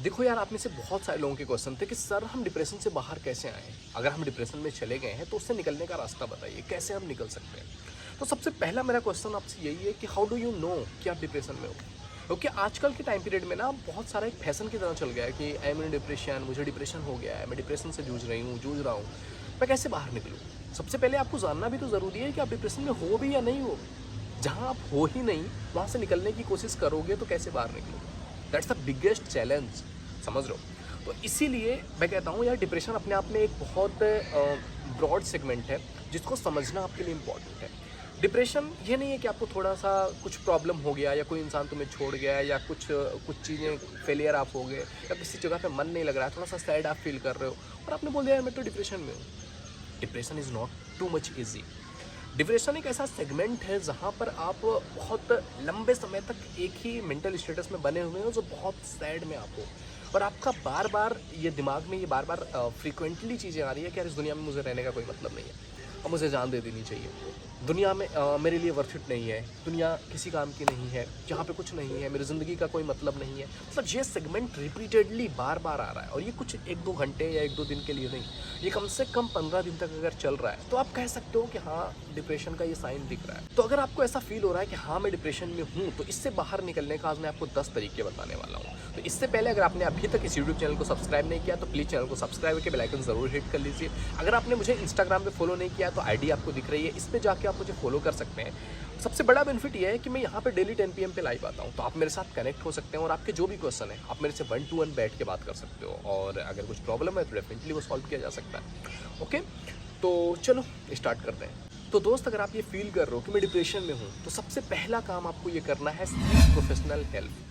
देखो यार, आप में से बहुत सारे लोगों के क्वेश्चन थे कि सर हम डिप्रेशन से बाहर कैसे आएँ? अगर हम डिप्रेशन में चले गए हैं तो उससे निकलने का रास्ता बताइए, कैसे हम निकल सकते हैं? तो सबसे पहला मेरा क्वेश्चन आपसे यही है कि हाउ डू यू नो कि आप डिप्रेशन में हो? क्योंकि आजकल के टाइम पीरियड में ना बहुत सारा एक फैशन की तरह चल गया है कि आई एम इन डिप्रेशन, मुझे डिप्रेशन हो गया है, मैं डिप्रेशन से जूझ रहा हूँ, मैं कैसे बाहर निकलूँ? सबसे पहले आपको जानना भी तो ज़रूरी है कि आप डिप्रेशन में हो भी या नहीं हो। जहाँ आप हो ही नहीं, वहाँ से निकलने की कोशिश करोगे तो कैसे बाहर निकलोगे? दैट्स द बिगेस्ट चैलेंज, समझ रहे हो? तो इसीलिए मैं कहता हूँ यार, डिप्रेशन अपने आप में एक बहुत ब्रॉड सेगमेंट है जिसको समझना आपके लिए इम्पॉर्टेंट है। डिप्रेशन ये नहीं है कि आपको थोड़ा सा कुछ प्रॉब्लम हो गया या कोई इंसान तुम्हें छोड़ गया या कुछ चीज़ें फेलियर आप हो गए या किसी जगह पे मन नहीं लग रहा है, थोड़ा सा सैड आप फील कर रहे हो और आपने बोल दिया यार मैं तो डिप्रेशन में हूँ। Depression is not too much easy. Depression एक ऐसा सेगमेंट है जहाँ पर आप बहुत लंबे समय तक एक ही मेंटल स्टेटस में बने हुए हो, जो बहुत सैड में आप हो और आपका बार बार ये दिमाग में ये बार बार फ्रीक्वेंटली चीज़ें आ रही है कि यार इस दुनिया में मुझे रहने का कोई मतलब नहीं है और मुझे जान दे देनी चाहिए। दुनिया में मेरे लिए वर्थ इट नहीं है, दुनिया किसी काम की नहीं है, यहाँ पे कुछ नहीं है, मेरी ज़िंदगी का कोई मतलब नहीं है। मतलब ये सेगमेंट रिपीटेडली बार बार आ रहा है और ये कुछ 1-2 घंटे या 1-2 दिन के लिए नहीं, ये कम से कम 15 दिन तक अगर चल रहा है तो आप कह सकते हो कि हाँ, डिप्रेशन का ये साइन दिख रहा है। तो अगर आपको ऐसा फील हो रहा है कि हाँ मैं डिप्रेशन में हूँ, तो इससे बाहर निकलने का आज मैं आपको 10 तरीके बताने वाला हूँ। तो इससे पहले अगर आपने अभी तक इस यूट्यूब चैनल को सब्सक्राइब नहीं किया तो प्लीज़ चैनल को सब्सक्राइब करके बेल आइकन ज़रूर हिट कर लीजिए। अगर आपने मुझे इंस्टाग्राम पे फॉलो नहीं किया तो आईडी आपको दिख रही है, इस पे जाके आप मुझे फॉलो कर सकते हैं। सबसे बड़ा बेनिफिट ये है कि मैं यहाँ पे डेली 10 PM पे लाइव आता हूँ, तो आप मेरे साथ कनेक्ट हो सकते हैं और आपके जो भी क्वेश्चन है आप मेरे से 1 to 1 बैठ के बात कर सकते हो और अगर कुछ प्रॉब्लम है तो डेफिनेटली वो सॉल्व किया जा सकता है। ओके, तो चलो स्टार्ट करते हैं। तो दोस्त, अगर आप ये फील कर रहे हो कि मैं डिप्रेशन में हूँ, तो सबसे पहला काम आपको ये करना है, सीक प्रोफेशनल हेल्प।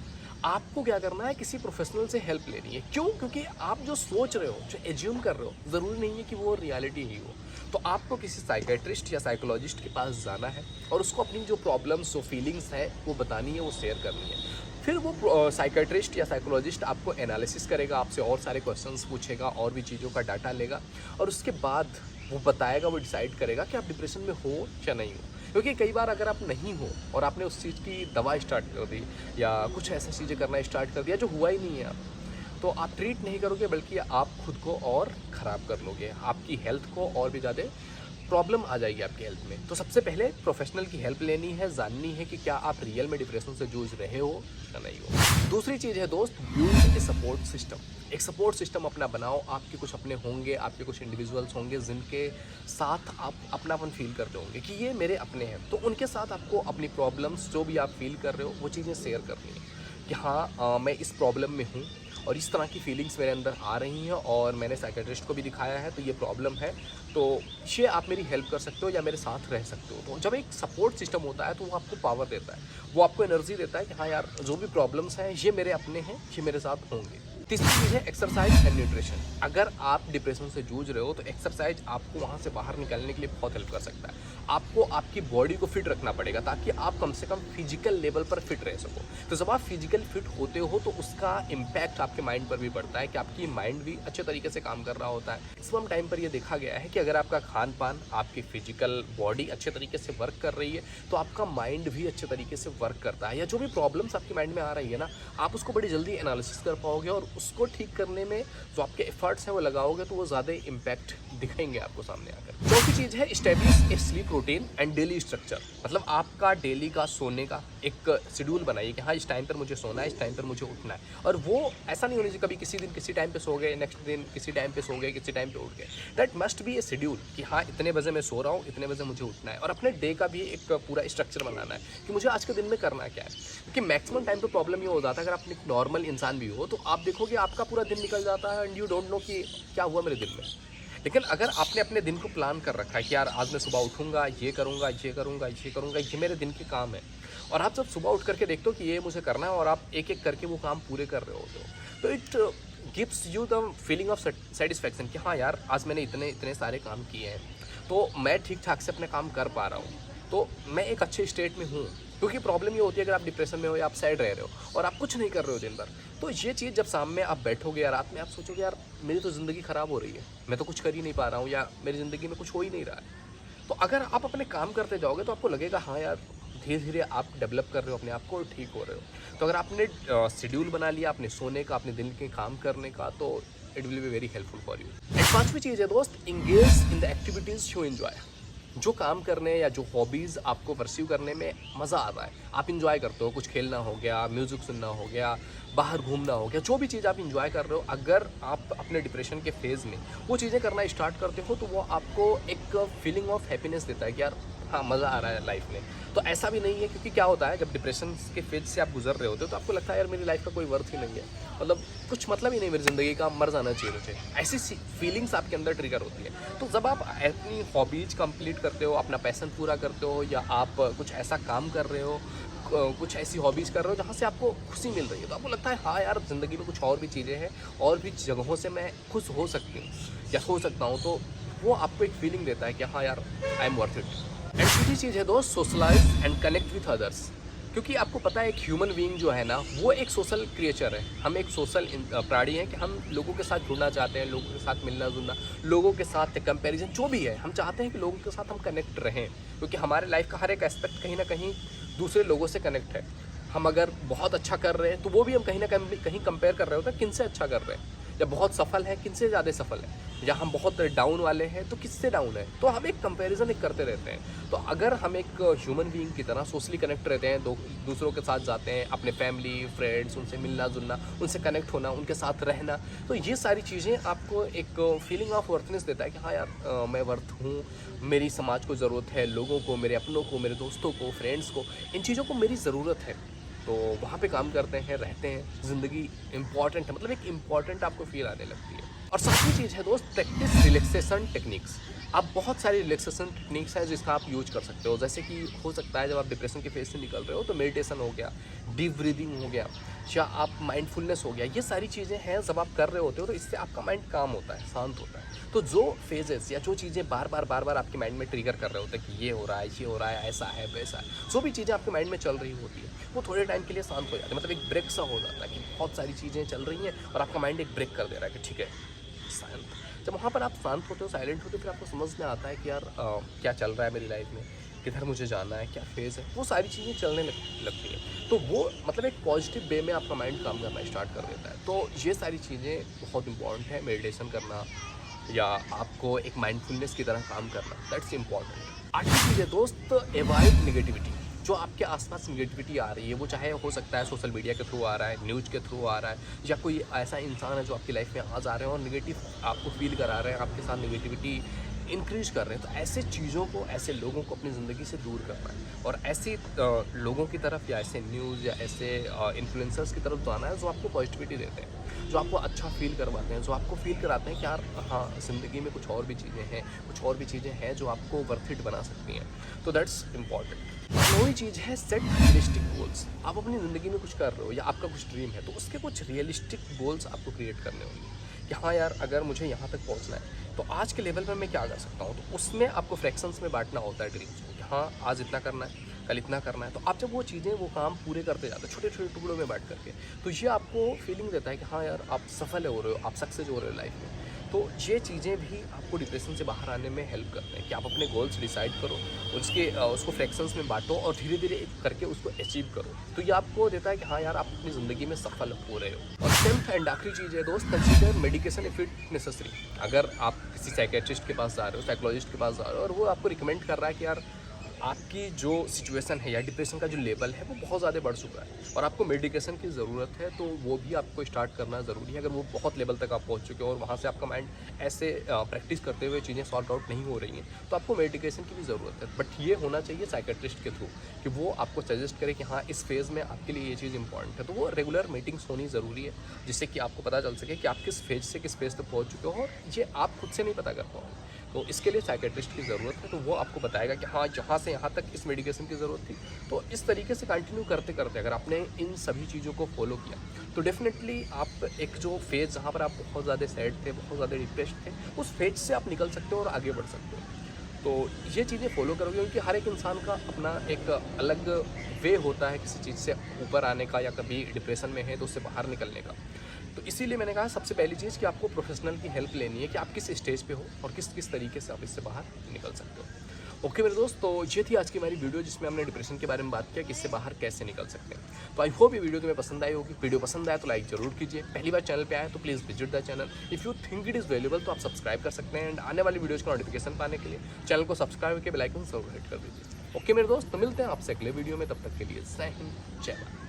आपको क्या करना है, किसी प्रोफेशनल से हेल्प लेनी है। क्यों? क्योंकि आप जो सोच रहे हो, जो एज्यूम कर रहे हो, ज़रूरी नहीं है कि वो रियलिटी ही हो। तो आपको किसी साइकेट्रिस्ट या साइकोलॉजिस्ट के पास जाना है और उसको अपनी जो प्रॉब्लम्स, जो फीलिंग्स है वो बतानी है, वो शेयर करनी है। फिर वो साइकेट्रिस्ट या साइकोलॉजिस्ट आपको एनालिसिस करेगा, आपसे और सारे क्वेश्चंस पूछेगा और भी चीज़ों का डाटा लेगा और उसके बाद वो बताएगा, वो डिसाइड करेगा कि आप डिप्रेशन में हो या नहीं हो। क्योंकि कई बार अगर आप नहीं हो और आपने उस चीज़ की दवा स्टार्ट कर दी या कुछ ऐसी चीज़ें करना स्टार्ट कर दिया जो हुआ ही नहीं है, तो आप ट्रीट नहीं करोगे बल्कि आप खुद को और ख़राब कर लोगे, आपकी हेल्थ को और भी ज़्यादा प्रॉब्लम आ जाएगी आपकी हेल्थ में। तो सबसे पहले प्रोफेशनल की हेल्प लेनी है, जाननी है कि क्या आप रियल में डिप्रेशन से जूझ रहे हो या नहीं हो। दूसरी चीज़ है दोस्त, बिल्ड ए सपोर्ट सिस्टम। एक सपोर्ट सिस्टम अपना बनाओ। आपके कुछ अपने होंगे, आपके कुछ इंडिविजुअल्स होंगे जिनके साथ आप अपनापन फील करते होंगे कि ये मेरे अपने हैं, तो उनके साथ आपको अपनी प्रॉब्लम्स जो भी आप फील कर रहे हो वो चीज़ें शेयर करनी है कि हाँ मैं इस प्रॉब्लम में हूँ और इस तरह की फीलिंग्स मेरे अंदर आ रही हैं और मैंने साइकेट्रिस्ट को भी दिखाया है, तो ये प्रॉब्लम है, तो ये आप मेरी हेल्प कर सकते हो या मेरे साथ रह सकते हो। तो जब एक सपोर्ट सिस्टम होता है तो वो आपको पावर देता है, वो आपको एनर्जी देता है कि हाँ यार, जो भी प्रॉब्लम्स हैं ये मेरे अपने हैं, ये मेरे साथ होंगे। तीसरी चीज़ है एक्सरसाइज एंड न्यूट्रिशन। अगर आप डिप्रेशन से जूझ रहे हो तो एक्सरसाइज आपको वहाँ से बाहर निकलने के लिए बहुत हेल्प कर सकता है। आपको आपकी बॉडी को फिट रखना पड़ेगा ताकि आप कम से कम फिजिकल लेवल पर फिट रह सको। तो जब आप फिजिकल फिट होते हो तो उसका इम्पैक्ट आपके माइंड पर भी पड़ता है कि आपकी माइंड भी अच्छे तरीके से काम कर रहा होता है। मैक्सिमम टाइम पर यह देखा गया है कि अगर आपका खान पान, आपकी फिजिकल बॉडी अच्छे तरीके से वर्क कर रही है तो आपका माइंड भी अच्छे तरीके से वर्क करता है, या जो भी प्रॉब्लम्स आपके माइंड में आ रही है ना, आप उसको बड़ी जल्दी एनालिसिस कर पाओगे और उसको ठीक करने में जो आपके एफर्ट्स हैं वो लगाओगे तो वो ज़्यादा इम्पैक्ट दिखाएंगे आपको सामने आकर। चौथी चीज़ है establish A sleep routine and daily structure. मतलब आपका डेली का सोने का एक शेड्यूल बनाइए कि हाँ इस टाइम पर मुझे सोना है, इस टाइम पर मुझे उठना है। और वो ऐसा नहीं होना चाहिए कभी किसी दिन किसी टाइम पे सो गए, नेक्स्ट दिन किसी टाइम पे सो गए, किसी टाइम पे उठ गए। That must be A schedule कि हाँ इतने बजे मैं सो रहा हूँ, इतने बजे मुझे उठना है। और अपने डे का भी एक पूरा स्ट्रक्चर बनाना है कि मुझे आज के दिन में करना क्या है। क्योंकि मैक्सिमम टाइम तो प्रॉब्लम ये हो जाता है, अगर आप एक नॉर्मल इंसान भी हो तो आप देखोगे आपका पूरा दिन निकल जाता है एंड यू डोंट नो कि क्या हुआ मेरे दिन में। लेकिन अगर आपने अपने दिन को प्लान कर रखा है कि यार आज मैं सुबह उठूंगा, ये करूंगा, ये करूंगा, ये करूंगा, ये मेरे दिन के काम है, और आप जब सुबह उठ करके देखते हो कि ये मुझे करना है और आप एक एक करके वो काम पूरे कर रहे होते हो, तो it gives you the feeling of satisfaction कि हाँ यार आज मैंने इतने इतने सारे काम किए हैं, तो मैं ठीक ठाक से अपने काम कर पा रहा हूँ, तो मैं एक अच्छे स्टेट में हूँ। क्योंकि प्रॉब्लम ये होती है अगर आप डिप्रेशन में हो या आप सैड रह रहे हो और आप कुछ नहीं कर रहे हो दिन भर, तो ये चीज़ जब सामने आप बैठोगे या रात में आप सोचोगे यार मेरी तो ज़िंदगी ख़राब हो रही है, मैं तो कुछ कर ही नहीं पा रहा हूँ या मेरी ज़िंदगी में कुछ हो ही नहीं रहा है। तो अगर आप अपने काम करते जाओगे तो आपको लगेगा हाँ यार धीरे धीरे आप डेवलप कर रहे हो अपने आप को और ठीक हो रहे हो। तो अगर आपने शेड्यूल बना लिया अपने सोने का, अपने दिन के काम करने का, तो it will be very helpful for you. And पांचवी चीज़ है दोस्त, engage in the activities you enjoy. जो काम करने या जो हॉबीज़ आपको परस्यू करने में मज़ा आ रहा है, आप इंजॉय करते हो, कुछ खेलना हो गया, म्यूज़िक सुनना हो गया, बाहर घूमना हो गया, जो भी चीज़ आप इंजॉय कर रहे हो, अगर आप अपने डिप्रेशन के फेज़ में वो चीज़ें करना स्टार्ट करते हो तो वो आपको एक फीलिंग ऑफ हैप्पीनेस देता है कि यार हाँ मज़ा आ रहा है लाइफ में। तो ऐसा भी नहीं है, क्योंकि क्या होता है जब डिप्रेशन के फेज से आप गुजर रहे होते हो तो आपको लगता है यार मेरी लाइफ का कोई वर्थ ही नहीं है, मतलब कुछ मतलब ही नहीं मेरी ज़िंदगी का, मर जाना चाहिए मुझे, ऐसी फीलिंग्स आपके अंदर ट्रिगर होती है। तो जब आप अपनी हॉबीज़ कंप्लीट करते हो, अपना पैशन पूरा करते हो, या आप कुछ ऐसा काम कर रहे हो, कुछ ऐसी हॉबीज़ कर रहे हो जहाँ से आपको खुशी मिल रही है, तो आपको लगता है हाँ यार ज़िंदगी में कुछ और भी चीज़ें हैं, और भी जगहों से मैं खुश हो सकती हूँ या हो सकता हूँ, तो वो आपको एक फीलिंग देता है कि हाँ यार I am worth it. And दूसरी चीज़ है दोस्त, socialise and connect with others. क्योंकि आपको पता है एक ह्यूमन बीइंग जो है ना, वो एक सोशल क्रिएचर है, हम एक सोशल प्राणी हैं कि हम लोगों के साथ जुड़ना चाहते हैं, लोगों के साथ मिलना जुलना, लोगों के साथ कंपैरिजन जो भी है, हम चाहते हैं कि लोगों के साथ हम कनेक्ट रहें, क्योंकि हमारे लाइफ का हर एक एस्पेक्ट कहीं ना कहीं दूसरे लोगों से कनेक्ट है। हम अगर बहुत अच्छा कर रहे हैं तो वो भी हम कहीं ना कहीं कंपेयर कर रहे होते हैं किन से अच्छा कर रहे हैं, या बहुत सफल है किन से ज़्यादा सफल है, या हम बहुत डाउन वाले हैं तो किससे डाउन है, तो हम एक कंपैरिजन एक करते रहते हैं। तो अगर हम एक ह्यूमन बीइंग की तरह सोशली कनेक्ट रहते हैं, दूसरों के साथ जाते हैं, अपने फैमिली फ्रेंड्स उनसे मिलना जुलना, उनसे कनेक्ट होना, उनके साथ रहना, तो ये सारी चीज़ें आपको एक फीलिंग ऑफ वर्थनेस देता है कि हाँ यार मैं वर्थ हूँ, मेरी समाज को ज़रूरत है, लोगों को, मेरे अपनों को, मेरे दोस्तों को, फ्रेंड्स को, इन चीज़ों को मेरी ज़रूरत है। तो वहाँ पे काम करते हैं, रहते हैं, ज़िंदगी इम्पॉर्टेंट है, मतलब एक इम्पॉर्टेंट आपको फील आने लगती है। और सातवीं चीज़ है दोस्त, प्रैक्टिस रिलैक्सेशन टेक्निक्स। आप बहुत सारी रिलैक्सेशन टेक्निक्स हैं जिसका आप यूज कर सकते हो, जैसे कि हो सकता है जब आप डिप्रेशन के फेज से निकल रहे हो तो मेडिटेशन हो गया, डीप ब्रीदिंग हो गया, या आप माइंडफुलनेस हो गया, ये सारी चीज़ें हैं जब आप कर रहे होते हो तो इससे आपका माइंड काम होता है, शांत होता है। तो जो फेजेस या जो चीज़ें बार बार आपके माइंड में ट्रिगर कर रहे होते हैं कि ये हो रहा है, ये हो रहा है, ऐसा है वैसा है, जो भी चीज़ें आपके माइंड में चल रही होती है वो थोड़े टाइम के लिए शांत हो जाती है, मतलब एक ब्रेक सा हो जाता है कि बहुत सारी चीज़ें चल रही हैं और आपका माइंड एक ब्रेक कर दे रहा है कि ठीक है शांत। जब वहाँ पर आप शांत होते हो, साइलेंट होते हो, फिर आपको समझ में आता है कि यार क्या चल रहा है मेरी लाइफ में, किधर मुझे जाना है, क्या फेज़ है, वो सारी चीज़ें चलने लगती हैं। तो वो मतलब एक पॉजिटिव वे में आपका माइंड काम करना स्टार्ट कर देता है। तो ये सारी चीज़ें बहुत इंपॉर्टेंट है, मेडिटेशन करना या आपको एक माइंडफुलनेस की तरह काम करना, दैट्स इंपॉर्टेंट। आखिरी चीज़ है दोस्त, अवॉइड नेगेटिविटी। जो आपके आसपास नेगेटिविटी आ रही है, वो चाहे हो सकता है सोशल मीडिया के थ्रू आ रहा है, न्यूज़ के थ्रू आ रहा है, या कोई ऐसा इंसान है जो आपकी लाइफ में आज आ रहे हैं और नेगेटिव आपको फील करा रहे हैं, आपके साथ नेगेटिविटी इंक्रीज कर रहे हैं, तो ऐसे चीज़ों को, ऐसे लोगों को अपनी ज़िंदगी से दूर करना है और ऐसे लोगों की तरफ या ऐसे न्यूज़ या ऐसे इन्फ्लुएंसर्स की तरफ जाना है जो आपको पॉजिटिविटी देते हैं, जो आपको अच्छा फील करवाते हैं, जो आपको फील कराते हैं कि यार हाँ ज़िंदगी में कुछ और भी चीज़ें हैं, कुछ और भी चीज़ें हैं जो आपको वर्थ इट बना सकती हैं। तो दैट्स इम्पॉर्टेंट। नौवीं चीज़ है, सेट रियलिस्टिक गोल्स। आप अपनी ज़िंदगी में कुछ कर रहे हो या आपका कुछ ड्रीम है तो उसके कुछ रियलिस्टिक गोल्स आपको क्रिएट करने होंगे कि हाँ यार अगर मुझे यहाँ तक पहुँचना है तो आज के लेवल पर मैं क्या कर सकता हूँ। तो उसमें आपको फ्रैक्शंस में बांटना होता है ड्रीम्स को कि हाँ आज इतना करना है, कल इतना करना है। तो आप जब वो चीज़ें, वो काम पूरे करते जाते हैं छोटे छोटे टुकड़ों में बांट करके, तो ये आपको फीलिंग देता है कि हाँ यार आप सफल हो रहे हो, आप सक्सेस हो रहे हो लाइफ में। तो ये चीज़ें भी आपको डिप्रेशन से बाहर आने में हेल्प करते हैं कि आप अपने गोल्स डिसाइड करो, उसको फ्रैक्शंस में बांटो और धीरे धीरे करके उसको अचीव करो। तो ये आपको देता है कि हाँ यार आप अपनी ज़िंदगी में सफल हो रहे हो। और 10th एंड आखिरी चीज़ है दोस्त, consider medication if it necessary. अगर आप किसी साइकेट्रिस्ट के पास जा रहे हो, साइकोलॉजिस्ट के पास जा रहे हो और वो आपको रिकमेंड कर रहा है कि यार आपकी जो सिचुएशन है या डिप्रेशन का जो लेवल है वो बहुत ज़्यादा बढ़ चुका है और आपको मेडिकेशन की ज़रूरत है, तो वो भी आपको स्टार्ट करना ज़रूरी है। अगर वो बहुत लेवल तक आप पहुंच चुके हो और वहाँ से आपका माइंड ऐसे प्रैक्टिस करते हुए चीज़ें सॉर्ट आउट नहीं हो रही हैं तो आपको मेडिकेशन की भी ज़रूरत है। बट ये होना चाहिए साइकेट्रिस्ट के थ्रू कि वो आपको सजेस्ट करे कि हाँ इस फेज़ में आपके लिए ये चीज़ इंपॉर्टेंट है। तो वो रेगुलर मीटिंग्स होनी ज़रूरी है जिससे कि आपको पता चल सके कि आप किस फेज से किस फेज तक पहुँच चुके हो और ये आप खुद से नहीं पता कर पाओगे। तो इसके लिए साइकेट्रिस्ट की ज़रूरत है, तो वो आपको बताएगा कि हाँ यहाँ से यहाँ तक इस मेडिकेशन की ज़रूरत थी। तो इस तरीके से कंटिन्यू करते करते अगर आपने इन सभी चीज़ों को फॉलो किया तो डेफिनेटली आप एक जो फेज़ जहाँ पर आप बहुत ज़्यादा सैड थे, बहुत ज़्यादा डिप्रेस्ड थे, उस फेज से आप निकल सकते हो और आगे बढ़ सकते हो। तो ये चीज़ें फॉलो करोगे क्योंकि हर एक इंसान का अपना एक अलग वे होता है किसी चीज़ से ऊपर आने का या कभी डिप्रेशन में है तो उससे बाहर निकलने का। तो इसीलिए मैंने कहा सबसे पहली चीज़ कि आपको प्रोफेशनल की हेल्प लेनी है कि आप किस स्टेज पे हो और किस किस तरीके से आप इससे बाहर निकल सकते हो। ओके मेरे दोस्त, तो ये थी आज की हमारी वीडियो जिसमें हमने डिप्रेशन के बारे में बात किया कि इससे बाहर कैसे निकल सकते हैं। तो आई होप ये वीडियो तुम्हें पसंद आई होगी। वीडियो पसंद आया तो लाइक जरूर कीजिए। पहली बार चैनल पे आए तो please visit the channel. If you think it is valuable तो आप सब्सक्राइब कर सकते हैं एंड आने वाली वीडियोज़ का नोटिफिकेशन पाने के लिए चैनल को सब्सक्राइब करके बेल आइकन जरूर हिट कर दीजिए। ओके मेरे दोस्त, तो मिलते हैं आपसे अगले वीडियो में, तब तक के लिए जय हिंद जय भारत।